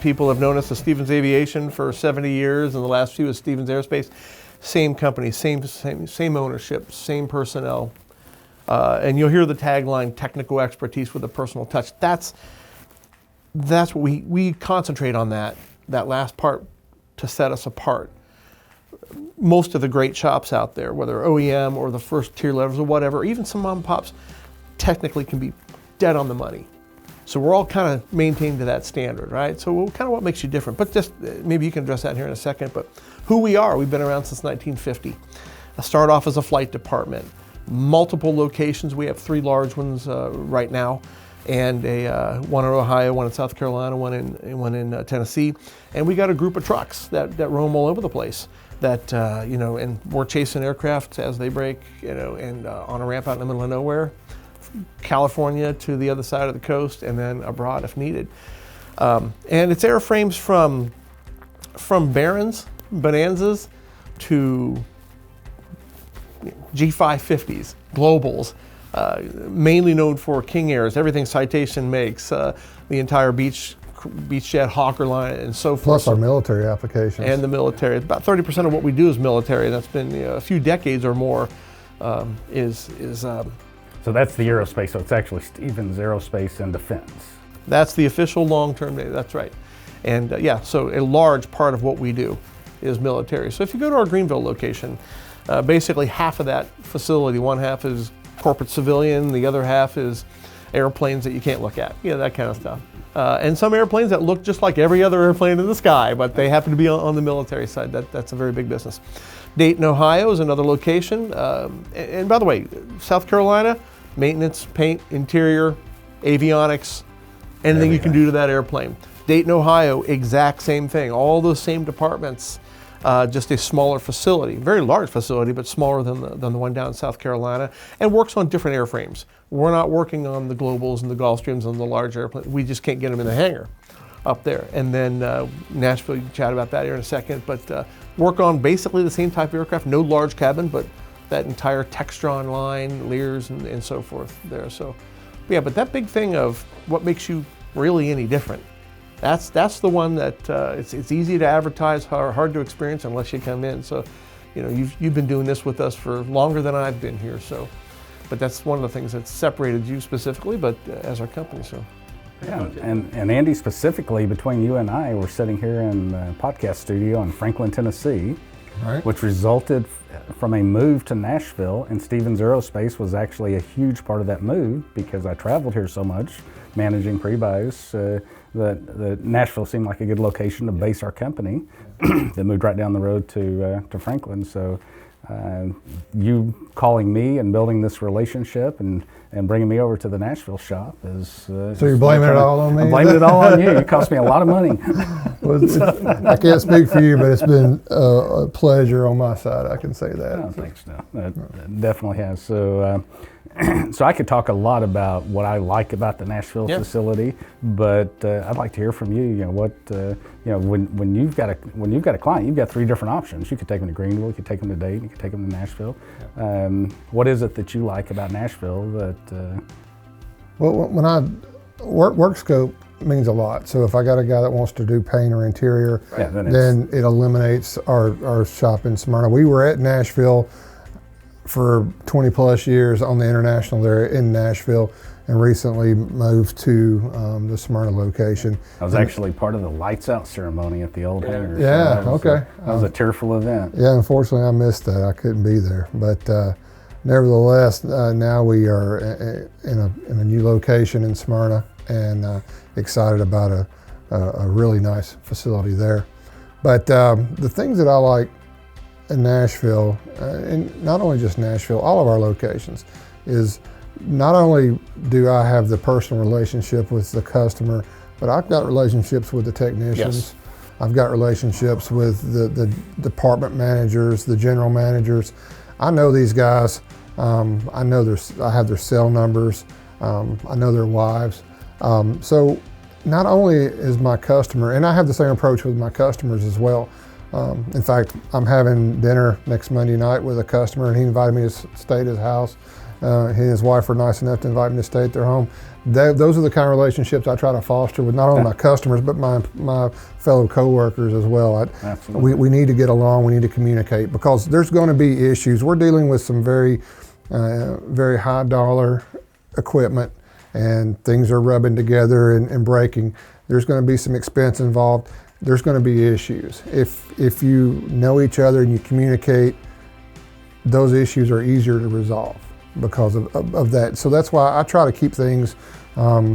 people have known us as Stevens Aviation for 70 years, and the last few is Stevens Aerospace. Same company, same ownership, same personnel. And you'll hear the tagline, technical expertise with a personal touch. That's what we concentrate on, that last part to set us apart. Most of the great shops out there, whether OEM or the first tier levels or whatever, even some mom and pops, technically can be dead on the money. So we're all kind of maintained to that standard, right? So kind of what makes you different. But just maybe you can address that here in a second. But who we are, we've been around since 1950. I started off as a flight department. Multiple locations. We have 3 large ones right now, and one in Ohio, one in South Carolina, one in Tennessee. And we got a group of trucks that roam all over the place. That and we're chasing aircraft as they break, and on a ramp out in the middle of nowhere, California to the other side of the coast, and then abroad if needed. And it's airframes from Barons, Bonanzas, to G550s, Globals, mainly known for King Airs, everything Citation makes, the entire beach jet Hawker line and so forth. Plus our military applications. And the military. About 30% of what we do is military. That's been a few decades or more. So that's the aerospace. So it's actually Stevens Aerospace and Defense. That's the official long-term name. That's right. And so a large part of what we do is military. So if you go to our Greenville location, basically half of that facility, one half is corporate civilian, the other half is airplanes that you can't look at, that kind of stuff. And some airplanes that look just like every other airplane in the sky, but they happen to be on the military side. That's a very big business. Dayton, Ohio is another location. And by the way, South Carolina, maintenance, paint, interior, avionics, anything you can do to that airplane. Dayton, Ohio, exact same thing. All those same departments, just a smaller facility, very large facility, but smaller than the one down in South Carolina, and works on different airframes. We're not working on the Globals and the Gulfstreams and the large airplanes. We just can't get them in the hangar up there. And then Nashville, you can chat about that here in a second, but work on basically the same type of aircraft, no large cabin, but that entire Textron line, Lears, and so forth there. So, but that big thing of what makes you really any different, that's the one that it's easy to advertise, hard to experience unless you come in. So, you've been doing this with us for longer than I've been here. So, but that's one of the things that's separated you specifically, but as our company. So. Yeah, and Andy, specifically between you and I, we're sitting here in the podcast studio in Franklin, Tennessee, right, which resulted from a move to Nashville, and Stevens Aerospace was actually a huge part of that move because I traveled here so much, managing pre-buys, that Nashville seemed like a good location to base our company. That moved right down the road to Franklin. So you calling me and building this relationship and bringing me over to the Nashville shop is... so you're blaming it all on me? I'm blaming it all on you. It cost me a lot of money. Well, I can't speak for you, but it's been a pleasure on my side, I can say that. Oh, thanks, no. That definitely has. So, so I could talk a lot about what I like about the Nashville facility, but I'd like to hear from you. When you've got a client, you've got 3 different options. You could take them to Greenville, you could take them to Dayton, you could take them to Nashville. What is it that you like about Nashville that? Well, when I work scope means a lot. So if I got a guy that wants to do paint or interior, then it eliminates our shop in Smyrna. We were at Nashville for 20 plus years on the international there in Nashville, and recently moved to the Smyrna location. I was actually part of the lights out ceremony at the old hangar. Yeah, so that was a tearful event. Yeah, unfortunately I missed that. I couldn't be there, but nevertheless, now we are in a new location in Smyrna, and excited about a really nice facility there. But the things that I like in Nashville, and not only just Nashville, all of our locations, is not only do I have the personal relationship with the customer, but I've got relationships with the technicians. Yes. I've got relationships with the department managers, the general managers. I know these guys. I have their cell numbers. I know their wives. So not only is my customer, and I have the same approach with my customers as well. In fact, I'm having dinner next Monday night with a customer, and he invited me to stay at his house He and his wife were nice enough to invite me to stay at their home. Those are the kind of relationships I try to foster with not only my customers, but my fellow coworkers as well. We need to get along, we need to communicate, because there's going to be issues. We're dealing with some very high dollar equipment, and things are rubbing together and breaking. There's going to be some expense involved. There's going to be issues. If you know each other and you communicate, those issues are easier to resolve because of that. So that's why I try to keep things I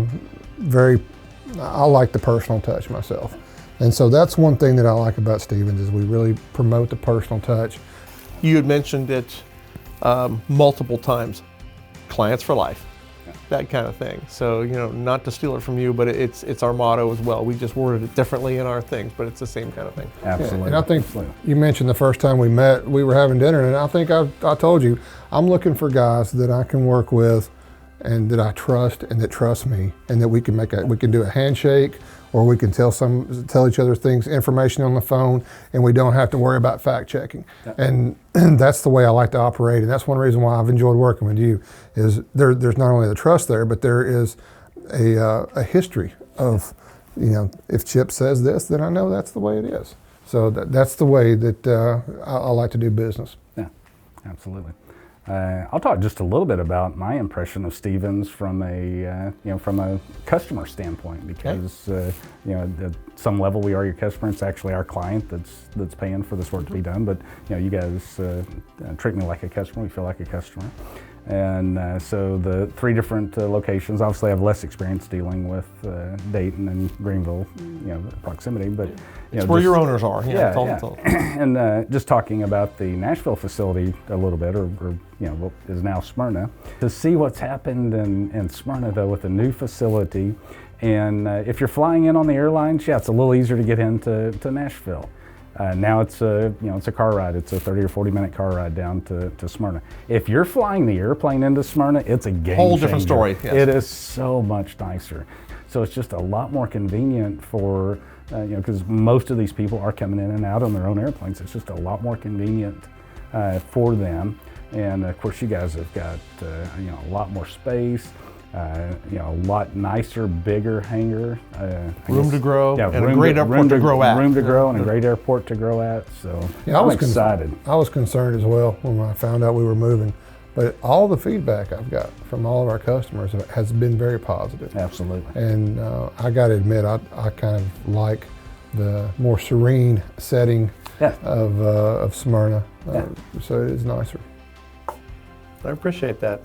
like the personal touch myself. And so that's one thing that I like about Stevens, is we really promote the personal touch. You had mentioned it multiple times, clients for life, that kind of thing. So, not to steal it from you, but it's our motto as well. We just worded it differently in our things, but it's the same kind of thing. Absolutely. Yeah, and I think you mentioned the first time we met, we were having dinner, and I think I told you, I'm looking for guys that I can work with and that I trust and that trust me, and that we can do a handshake, or we can tell each other information on the phone, and we don't have to worry about fact checking. And that's the way I like to operate, and that's one reason why I've enjoyed working with you. Is there's not only the trust there, but there is a history of, if Chip says this, then I know that's the way it is. So that's the way that I like to do business. Yeah, absolutely. I'll talk just a little bit about my impression of Stevens from a customer standpoint, because at some level we are your customer. It's actually our client that's paying for this work to be done. But you guys treat me like a customer. We feel like a customer. And so the 3 different locations, obviously I have less experience dealing with Dayton and Greenville, proximity, but it's where your owners are. And just talking about the Nashville facility a little bit, or what is now Smyrna, to see what's happened in Smyrna though with the new facility. And if you're flying in on the airlines, it's a little easier to get into Nashville. Now it's a car ride. It's a 30 or 40 minute car ride down to Smyrna. If you're flying the airplane into Smyrna, it's a game whole changer. Different story. Yes. It is so much nicer. So it's just a lot more convenient for, because most of these people are coming in and out on their own airplanes. It's just a lot more convenient for them. And of course, you guys have got a lot more space. A lot nicer, bigger hangar. Room to grow, yeah, and a great airport to grow at. Room to grow and a great airport to grow at. So I'm excited. I was concerned as well when I found out we were moving, but all the feedback I've got from all of our customers has been very positive. Absolutely. And I got to admit, I kind of like the more serene setting of Smyrna. So it is nicer. I appreciate that.